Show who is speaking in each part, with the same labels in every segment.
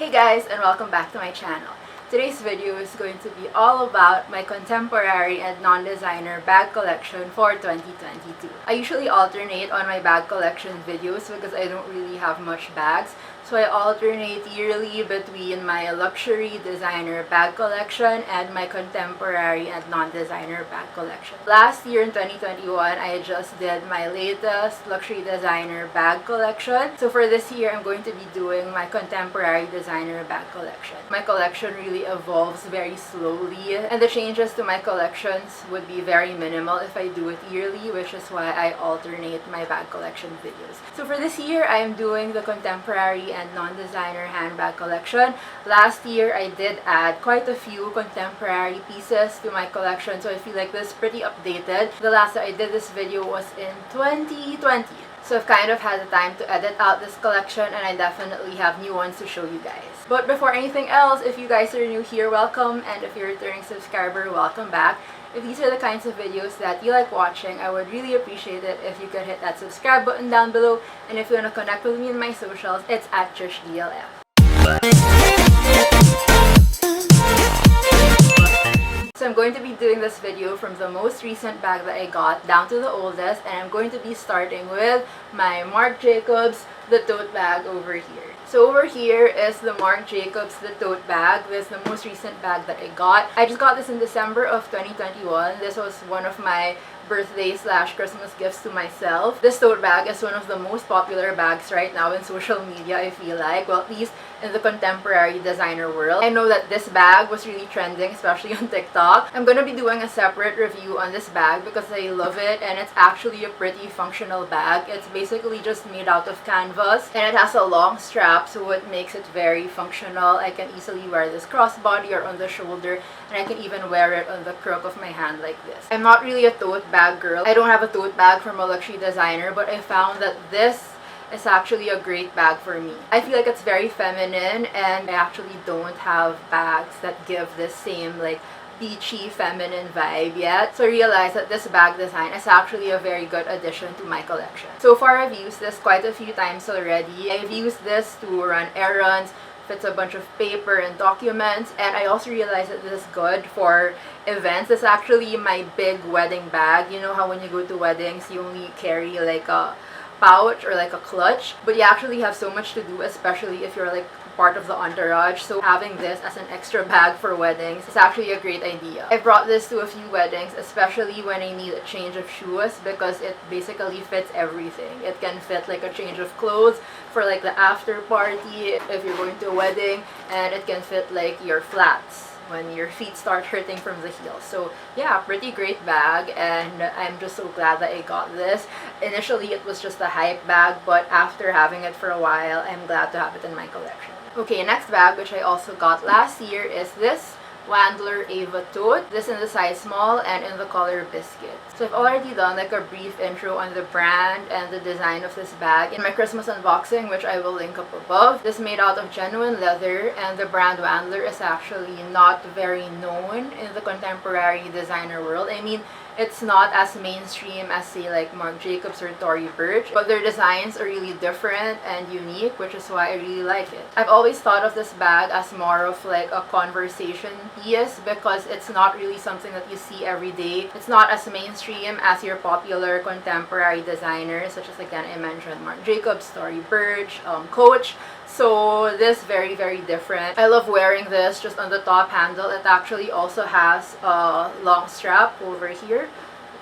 Speaker 1: Hey guys, and welcome back to my channel. Today's video is going to be all about my contemporary and non-designer bag collection for 2022. I usually alternate on my bag collection videos because I don't really have much bags. So I alternate yearly between my luxury designer bag collection and my contemporary and non-designer bag collection. Last year in 2021, I just did my latest luxury designer bag collection. So for this year, I'm going to be doing my contemporary designer bag collection. My collection really evolves very slowly, and the changes to my collections would be very minimal if I do it yearly, which is why I alternate my bag collection videos. So for this year, I'm doing the contemporary and non-designer handbag collection. Last year, I did add quite a few contemporary pieces to my collection, so I feel like this is pretty updated. The last time I did this video was in 2020. So I've kind of had the time to edit out this collection, and I definitely have new ones to show you guys. But before anything else, if you guys are new here, welcome, and if you're a returning subscriber, welcome back. If these are the kinds of videos that you like watching, I would really appreciate it if you could hit that subscribe button down below. And if you want to connect with me in my socials, it's at TrishDLF. So I'm going to be doing this video from the most recent bag that I got down to the oldest, and I'm going to be starting with my Marc Jacobs, the tote bag over here. So over here is the Marc Jacobs, the tote bag. This is the most recent bag that I got. I just got this in December of 2021. This was one of my birthday/Christmas gifts to myself. This tote bag is one of the most popular bags right now in social media, I feel like. Well, at least in the contemporary designer world. I know that this bag was really trending, especially on TikTok. I'm gonna be doing a separate review on this bag because I love it, and it's actually a pretty functional bag. It's basically just made out of canvas, and it has a long strap, so it makes it very functional. I can easily wear this crossbody or on the shoulder, and I can even wear it on the crook of my hand like this. I'm not really a tote bag girl. I don't have a tote bag from a luxury designer, but I found that this is actually a great bag for me. I feel like it's very feminine, and I actually don't have bags that give this same like beachy feminine vibe yet. So I realized that this bag design is actually a very good addition to my collection. So far, I've used this quite a few times already. I've used this to run errands, fits a bunch of paper and documents, and I also realized that this is good for events. It's actually my big wedding bag. You know how when you go to weddings, you only carry like a pouch or like a clutch, but you actually have so much to do, especially if you're like part of the entourage. So having this as an extra bag for weddings is actually a great idea. I brought this to a few weddings, especially when I need a change of shoes, because it basically fits everything. It can fit like a change of clothes for like the after party if you're going to a wedding, and it can fit like your flats when your feet start hurting from the heels. So yeah, pretty great bag, and I'm just so glad that I got this. Initially it was just a hype bag, but after having it for a while, I'm glad to have it in my collection. Okay, next bag, which I also got last year, is this Wandler Ava tote. This in the size small and in the color biscuit. So I've already done like a brief intro on the brand and the design of this bag in my Christmas unboxing, which I will link up above. This is made out of genuine leather, and the brand Wandler is actually not very known in the contemporary designer world. I mean, it's not as mainstream as say like Marc Jacobs or Tory Burch, but their designs are really different and unique, which is why I really like it. I've always thought of this bag as more of like a conversation piece because it's not really something that you see every day. It's not as mainstream as your popular contemporary designers, such as again I mentioned Marc Jacobs, Tory Burch, Coach. So this is very, very different. I love wearing this just on the top handle. It actually also has a long strap over here.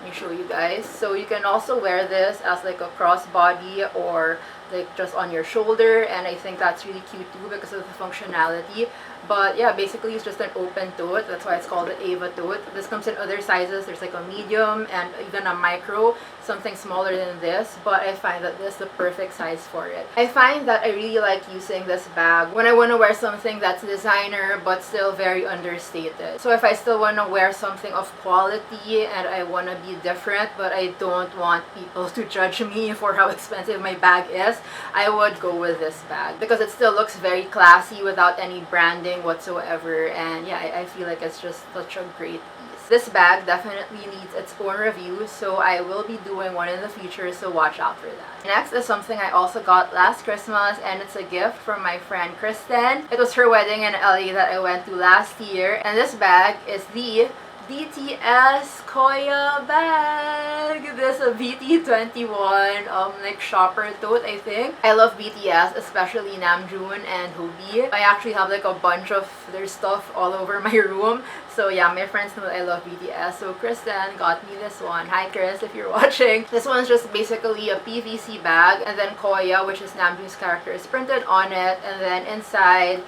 Speaker 1: Let me show you guys. So you can also wear this as like a crossbody or like just on your shoulder, and I think that's really cute too because of the functionality. But yeah, basically it's just an open tote. That's why it's called the Ava tote. This comes in other sizes. There's like a medium and even a micro, something smaller than this, but I find that this is the perfect size for it. I find that I really like using this bag when I want to wear something that's designer but still very understated. So if I still want to wear something of quality and I want to be different, but I don't want people to judge me for how expensive my bag is, I would go with this bag because it still looks very classy without any branding whatsoever, and yeah, I feel like it's just such a great piece. This bag definitely needs its own review, so I will be doing one in the future, so watch out for that. Next is something I also got last Christmas, and it's a gift from my friend Kristen. It was her wedding in LA that I went to last year, and this bag is the BTS Koya bag. This is a BT21 like shopper tote, I think. I love BTS, especially Namjoon and Hobi. I actually have like a bunch of their stuff all over my room. So yeah, my friends know that I love BTS. So Kristen got me this one. Hi Chris, if you're watching. This one's just basically a PVC bag, and then Koya, which is Namjoon's character, is printed on it, and then inside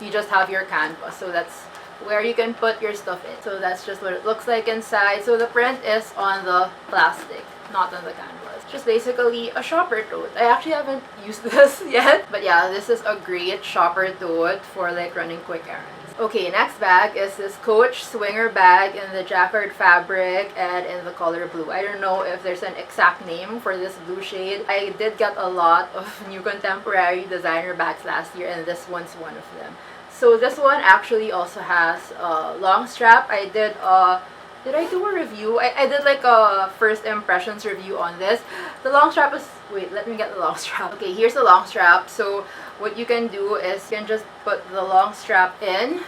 Speaker 1: you just have your canvas. So that's where you can put your stuff in. So that's just what it looks like inside. So the print is on the plastic, not on the canvas. Just basically a shopper tote. I actually haven't used this yet, but yeah, this is a great shopper tote for like running quick errands. Okay, next bag is this Coach Swinger bag in the jacquard fabric and in the color blue. I don't know if there's an exact name for this blue shade. I did get a lot of new contemporary designer bags last year, and this one's one of them. So this one actually also has a long strap. Did I do a review? I did like a first impressions review on this. The long strap is, wait, let me get the long strap. Okay, here's the long strap. So what you can do is you can just put the long strap in,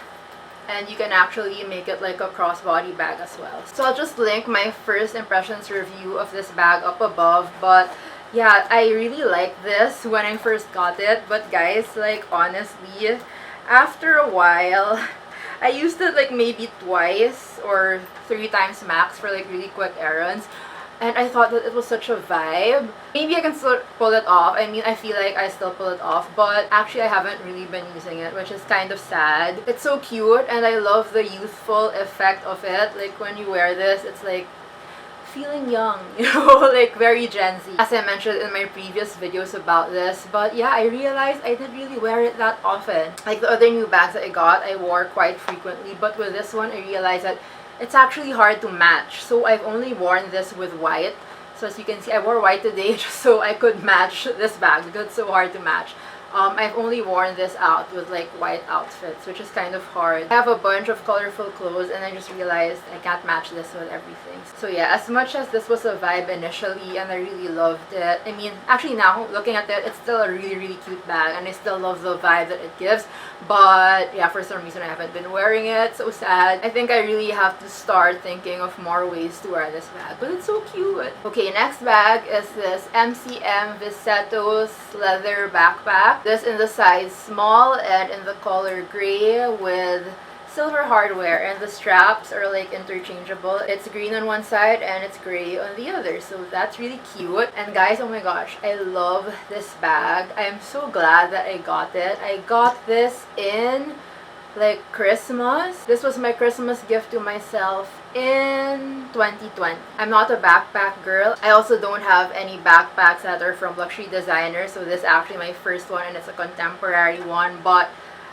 Speaker 1: and you can actually make it like a crossbody bag as well. So I'll just link my first impressions review of this bag up above, but yeah, I really like this when I first got it. But guys, like honestly, after a while, I used it like maybe twice or 3 times max for like really quick errands, and I thought that it was such a vibe. Maybe I can still pull it off. I mean, I feel like I still pull it off, but actually I haven't really been using it, which is kind of sad. It's so cute, and I love the youthful effect of it. Like when you wear this, it's like feeling young, you know, like very Gen Z, as I mentioned in my previous videos about this. But yeah, I realized I didn't really wear it that often. Like the other new bags that I got, I wore quite frequently, but with this one, I realized that it's actually hard to match. So I've only worn this with white. So as you can see, I wore white today just so I could match this bag because it's so hard to match. I've only worn this out with like white outfits, which is kind of hard. I have a bunch of colorful clothes, and I just realized I can't match this with everything. So yeah, as much as this was a vibe initially and I really loved it, I mean, actually now looking at it, it's still a really cute bag, and I still love the vibe that it gives. But yeah, for some reason I haven't been wearing it. So sad. I think I really have to start thinking of more ways to wear this bag, but it's so cute. Okay, next bag is this MCM VISETOS leather backpack. This in the size small and in the color gray with silver hardware, and the straps are like interchangeable. It's green on one side and it's gray on the other, so that's really cute. And guys, oh my gosh, I love this bag. I'm so glad that I got it. I got this in like Christmas. This was my Christmas gift to myself in 2020. I'm not a backpack girl. I also don't have any backpacks that are from luxury designers, so this is actually my first one, and it's a contemporary one, but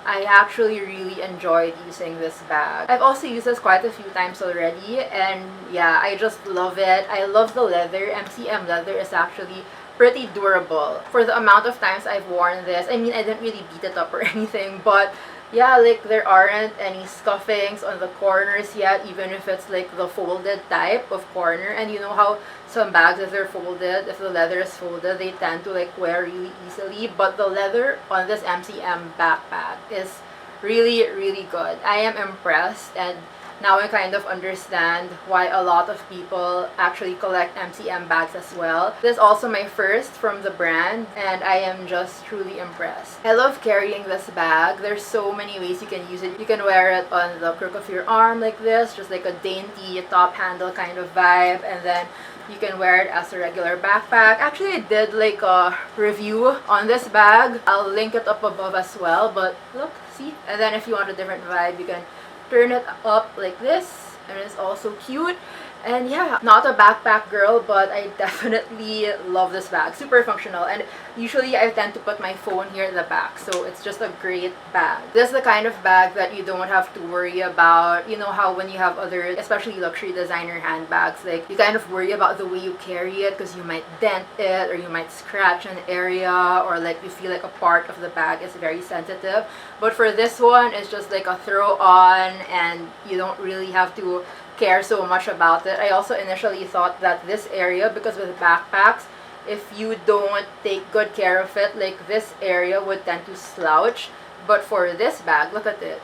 Speaker 1: I actually really enjoyed using this bag. I've also used this quite a few times already, and yeah, I just love it. I love the leather. MCM leather is actually pretty durable. For the amount of times I've worn this, I mean, I didn't really beat it up or anything, but yeah, like there aren't any scuffings on the corners yet, even if it's like the folded type of corner. And you know how some bags, if they're folded, if the leather is folded, they tend to like wear really easily. But the leather on this MCM backpack is really good. I am impressed, and now I kind of understand why a lot of people actually collect MCM bags as well. This is also my first from the brand, and I am just truly impressed. I love carrying this bag. There's so many ways you can use it. You can wear it on the crook of your arm like this, just like a dainty top handle kind of vibe, and then you can wear it as a regular backpack. Actually, I did like a review on this bag. I'll link it up above as well, but look, see? And then if you want a different vibe, you can turn it up like this, and it's also cute. And yeah, not a backpack girl, but I definitely love this bag. Super functional, and usually I tend to put my phone here in the back, so it's just a great bag. This is the kind of bag that you don't have to worry about. You know how when you have other, especially luxury designer handbags, like you kind of worry about the way you carry it because you might dent it or you might scratch an area, or like you feel like a part of the bag is very sensitive. But for this one, it's just like a throw on, and you don't really have to care so much about it. I also initially thought that this area, because with backpacks, if you don't take good care of it, like this area would tend to slouch. But for this bag, look at it.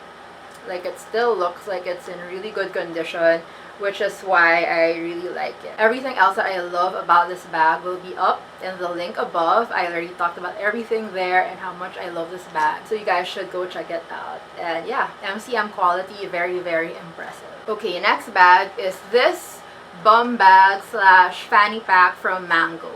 Speaker 1: Like, it still looks like it's in really good condition, which is why I really like it. Everything else that I love about this bag will be up in the link above. I already talked about everything there and how much I love this bag, so you guys should go check it out. And yeah, MCM quality, very, very impressive. Okay, next bag is this bum bag slash fanny pack from Mango.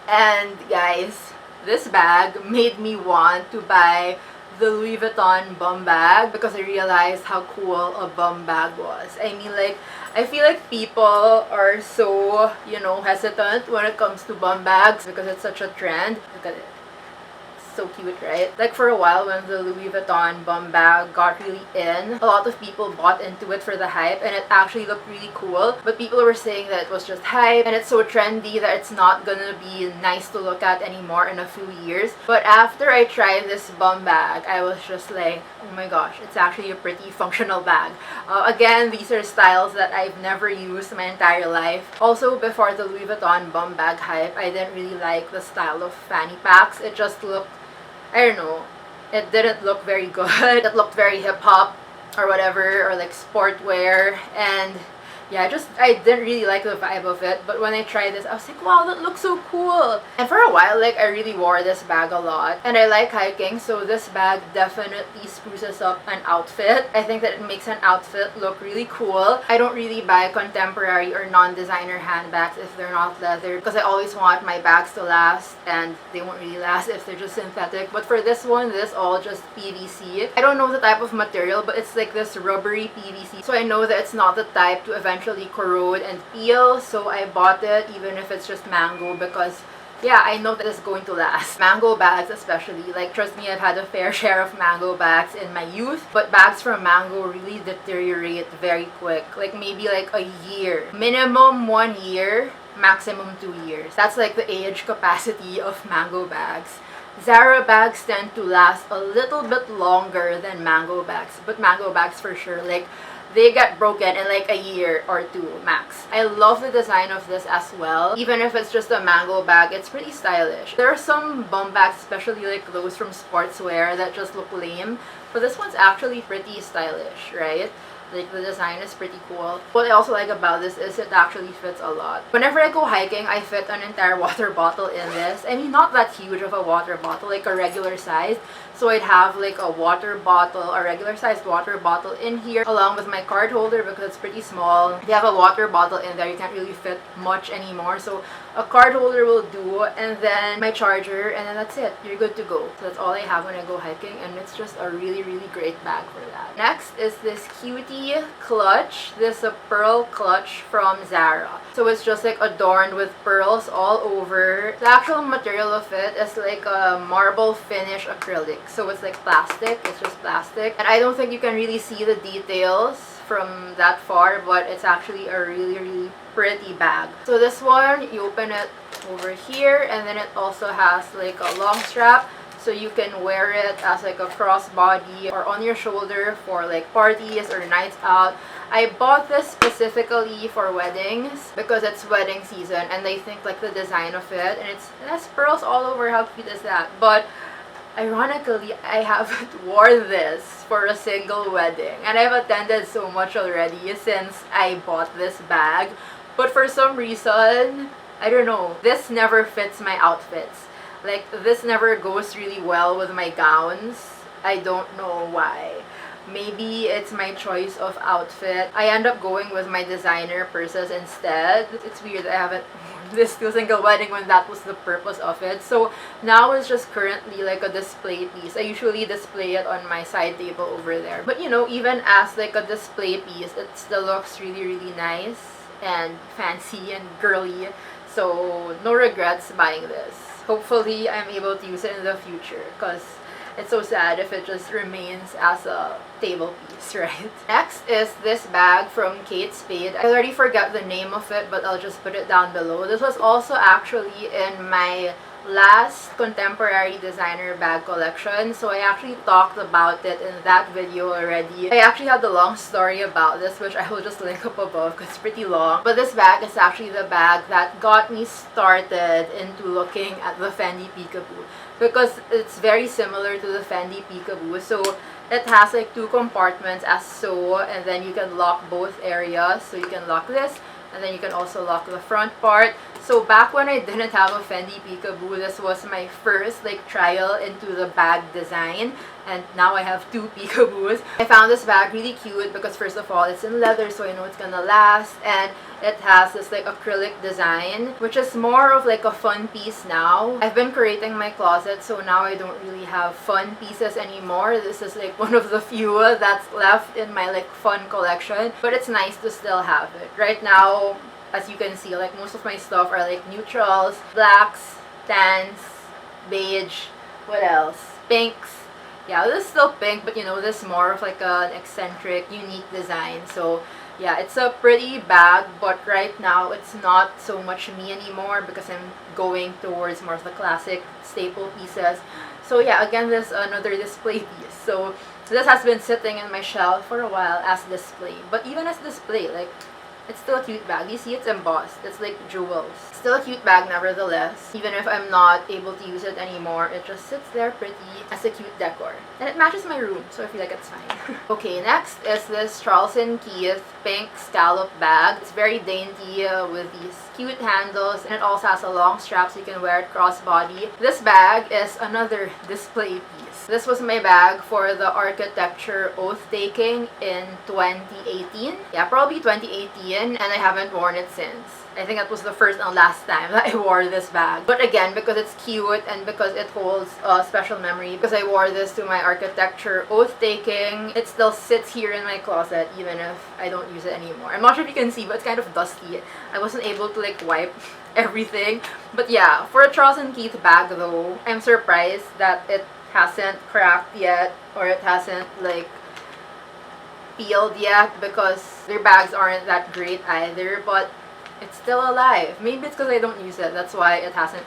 Speaker 1: And guys, this bag made me want to buy the Louis Vuitton bum bag because I realized how cool a bum bag was. I mean, like, I feel like people are so, you know, hesitant when it comes to bum bags because it's such a trend. Look at it. So cute, right? Like, for a while when the Louis Vuitton bum bag got really in, a lot of people bought into it for the hype, and it actually looked really cool, but people were saying that it was just hype and it's so trendy that it's not gonna be nice to look at anymore in a few years. But after I tried this bum bag, I was just like, oh my gosh, it's actually a pretty functional bag. Again, these are styles that I've never used my entire life. Also, before the Louis Vuitton bum bag hype, I didn't really like the style of fanny packs. It just looked, I don't know, it didn't look very good. It looked very hip-hop or whatever, or like sportwear, and yeah, I didn't really like the vibe of it. But when I tried this, I was like, wow, that looks so cool. And for a while, like, I really wore this bag a lot, and I like hiking, so this bag definitely spruces up an outfit. I think that it makes an outfit look really cool. I don't really buy contemporary or non-designer handbags if they're not leather, because I always want my bags to last, and they won't really last if they're just synthetic. But for this one, this all just PVC. I don't know the type of material, but it's like this rubbery PVC, so I know that it's not the type to eventually corrode and peel, so I bought it even if it's just Mango, because yeah, I know that it's going to last. Mango bags especially, like, trust me, I've had a fair share of Mango bags in my youth, but bags from Mango really deteriorate very quick. Like, maybe like a year. Minimum 1 year, maximum 2 years. That's like the age capacity of Mango bags. Zara bags tend to last a little bit longer than Mango bags, but Mango bags for sure, like, they get broken in like a year or two max. I love the design of this as well. Even if it's just a Mango bag, it's pretty stylish. There are some bum bags, especially like those from sportswear, that just look lame, but this one's actually pretty stylish, right? Like, the design is pretty cool. What I also like about this is it actually fits a lot. Whenever I go hiking, I fit an entire water bottle in this. I mean, not that huge of a water bottle, like a regular size. So I'd have like a water bottle, a regular sized water bottle in here, along with my card holder because it's pretty small. If you have a water bottle in there, you can't really fit much anymore. So a card holder will do, and then my charger, and then that's it. You're good to go. So that's all I have when I go hiking, and it's just a really, really great bag for that. Next is this cutie clutch. This is a pearl clutch from Zara. So it's just like adorned with pearls all over. The actual material of it is like a marble finish acrylic. So it's like plastic. It's just plastic. And I don't think you can really see the details from that far, but it's actually a really, really pretty bag. So this one, you open it over here, and then it also has like a long strap, so you can wear it as like a crossbody or on your shoulder for like parties or nights out. I bought this specifically for weddings because it's wedding season, and I think like the design of it, and it has pearls all over. How cute is that? But ironically, I haven't worn this for a single wedding, and I've attended so much already since I bought this bag. But for some reason, I don't know, this never fits my outfits. Like, this never goes really well with my gowns. I don't know why. Maybe it's my choice of outfit. I end up going with my designer purses instead. It's weird, I haven't worn this to a single wedding when that was the purpose of it. So now it's just currently like a display piece. I usually display it on my side table over there. But you know, even as like a display piece, it still looks really, really nice and fancy and girly. So no regrets buying this. Hopefully I'm able to use it in the future, because it's so sad if it just remains as a table piece, right? Next is this bag from Kate Spade. I already forgot the name of it, but I'll just put it down below. This was also actually in my last contemporary designer bag collection. So I actually talked about it in that video already. I actually had a long story about this, which I will just link up above because it's pretty long. But this bag is actually the bag that got me started into looking at the Fendi Peekaboo, because it's very similar to the Fendi Peekaboo. So it has like two compartments as so, and then you can lock both areas. So you can lock this, and then you can also lock the front part. So back when I didn't have a Fendi Peekaboo, this was my first like trial into the bag design, and now I have two Peekaboos. I found this bag really cute because first of all, it's in leather, so I know it's gonna last, and it has this like acrylic design, which is more of like a fun piece now. I've been curating my closet, so now I don't really have fun pieces anymore. This is like one of the few that's left in my like fun collection, but it's nice to still have it. Right now, as you can see, like most of my stuff are like neutrals, blacks, tans, beige, what else? Pinks. Yeah, this is still pink, but you know, this is more of like an eccentric, unique design. So yeah, it's a pretty bag, but right now it's not so much me anymore because I'm going towards more of the classic staple pieces. So yeah, again, this is another display piece. So this has been sitting in my shelf for a while as display, but even as display, like, it's still a cute bag. You see it's embossed. It's like jewels. Still a cute bag nevertheless. Even if I'm not able to use it anymore, it just sits there pretty as a cute decor. And it matches my room, so I feel like it's fine. Okay, next is this Charles & Keith pink scallop bag. It's very dainty with these cute handles, and it also has a long strap so you can wear it crossbody. This bag is another display piece. This was my bag for the architecture oath taking in 2018. Yeah, probably 2018, and I haven't worn it since. I think that was the first and last time that I wore this bag. But again, because it's cute and because it holds a special memory, because I wore this to my architecture oath taking, it still sits here in my closet even if I don't use it anymore. I'm not sure if you can see, but it's kind of dusty. I wasn't able to like wipe everything. But yeah, for a Charles & Keith bag though, I'm surprised that it hasn't cracked yet, or it hasn't like peeled yet, because their bags aren't that great either, but it's still alive. Maybe it's because I don't use it, that's why it hasn't,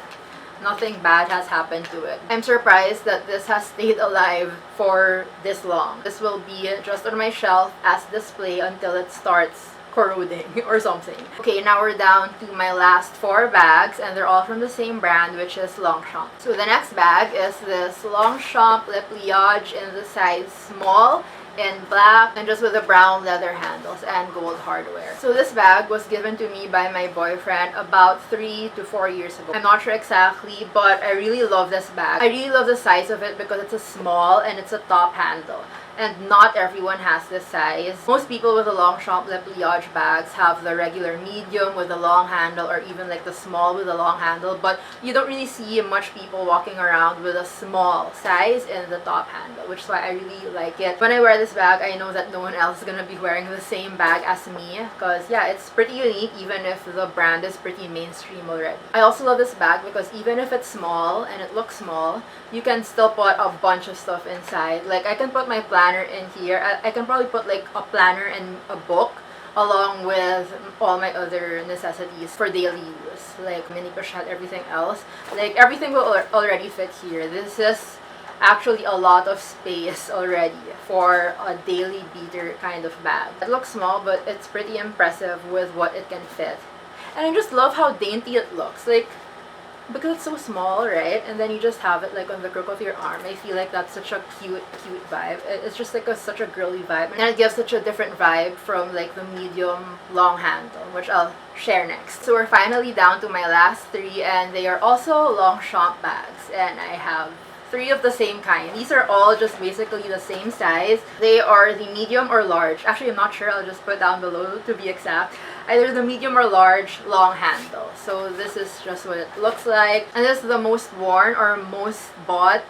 Speaker 1: nothing bad has happened to it. I'm surprised that this has stayed alive for this long. This will be just on my shelf as display until it starts corroding or something. Okay, now we're down to my last 4 bags, and they're all from the same brand, which is Longchamp. So the next bag is this Longchamp Le Pliage in the size small, in black, and just with the brown leather handles and gold hardware. So this bag was given to me by my boyfriend about 3 to 4 years ago. I'm not sure exactly, but I really love this bag. I really love the size of it because it's a small and it's a top handle. And not everyone has this size. Most people with the Longchamp Le Pliage bags have the regular medium with a long handle, or even like the small with a long handle, but you don't really see much people walking around with a small size in the top handle, which is why I really like it. When I wear this bag, I know that no one else is gonna be wearing the same bag as me, because yeah, it's pretty unique even if the brand is pretty mainstream already. I also love this bag because even if it's small and it looks small, you can still put a bunch of stuff inside. Like I can put my planner in here. I can probably put like a planner and a book along with all my other necessities for daily use, like mini pochette, everything else. Like everything will already fit here. This is actually a lot of space already for a daily beater kind of bag. It looks small, but it's pretty impressive with what it can fit. And I just love how dainty it looks. Like, because it's so small, right? And then you just have it like on the crook of your arm. I feel like that's such a cute vibe. It's just like such a girly vibe. And it gives such a different vibe from like the medium long handle, which I'll share next. So we're finally down to my last 3, and they are also Longchamp bags. And I have 3 of the same kind. These are all just basically the same size. They are the medium or large. Actually, I'm not sure. I'll just put down below to be exact. Either the medium or large long handle. So this is just what it looks like. And this is the most worn or most bought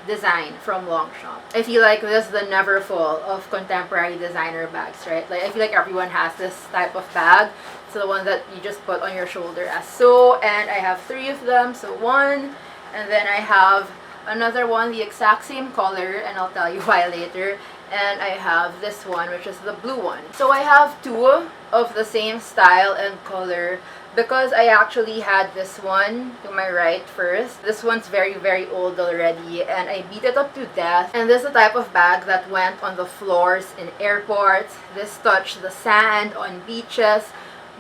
Speaker 1: design from Longchamp. I feel like this is the never full of contemporary designer bags, right? Like I feel like everyone has this type of bag. It's the one that you just put on your shoulder as so. And I have 3 of them. So 1, and then I have another one the exact same color, and I'll tell you why later. and I have this one, which is the blue one. So I have two of the same style and color because I actually had this one to my right first. This one's very, very old already, and I beat it up to death. And this is the type of bag that went on the floors in airports. This touched the sand on beaches.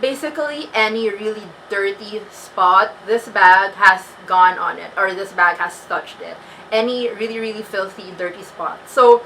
Speaker 1: Basically, any really dirty spot, this bag has gone on it, or this bag has touched it. Any really, really filthy, dirty spot. So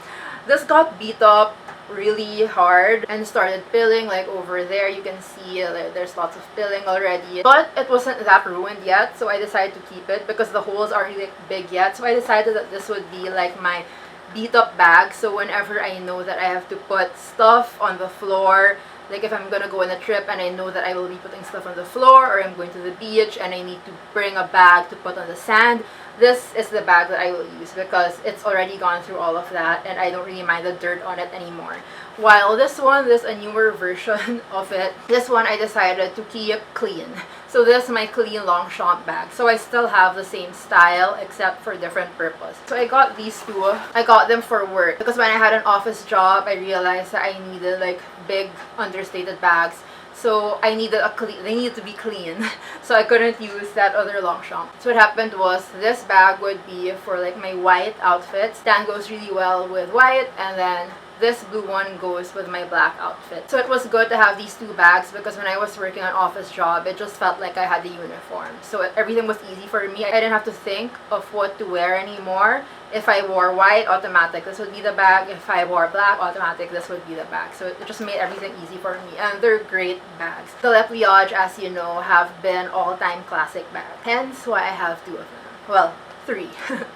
Speaker 1: this got beat up really hard and started pilling, like over there. You can see there's lots of pilling already, but it wasn't that ruined yet, so I decided to keep it because the holes aren't really big yet. So I decided that this would be like my beat up bag, so whenever I know that I have to put stuff on the floor, like if I'm gonna go on a trip and I know that I will be putting stuff on the floor, or I'm going to the beach and I need to bring a bag to put on the sand, this is the bag that I will use because it's already gone through all of that and I don't really mind the dirt on it anymore. While this one, there's a newer version of it. This one I decided to keep clean. So this is my clean Longchamp bag. So I still have the same style except for different purpose. So I got these two. I got them for work because when I had an office job, I realized that I needed like big understated bags. So I needed they needed to be clean. So I couldn't use that other Longchamp. So what happened was this bag would be for like my white outfits. That goes really well with white, and then this blue one goes with my black outfit. So it was good to have these two bags because when I was working an office job, it just felt like I had the uniform. So everything was easy for me. I didn't have to think of what to wear anymore. If I wore white, automatic, this would be the bag. If I wore black, automatic, this would be the bag. So it just made everything easy for me. And they're great bags. The Le Pliage, as you know, have been all-time classic bags. Hence why I have two of them. Well, 3.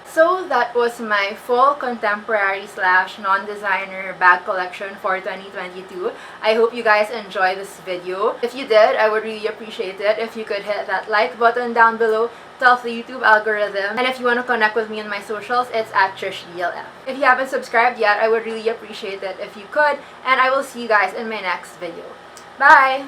Speaker 1: So that was my full contemporary / non-designer bag collection for 2022. I hope you guys enjoyed this video. If you did, I would really appreciate it if you could hit that like button down below to help the YouTube algorithm. And if you want to connect with me on my socials, it's at TrishDLF. If you haven't subscribed yet, I would really appreciate it if you could. And I will see you guys in my next video. Bye!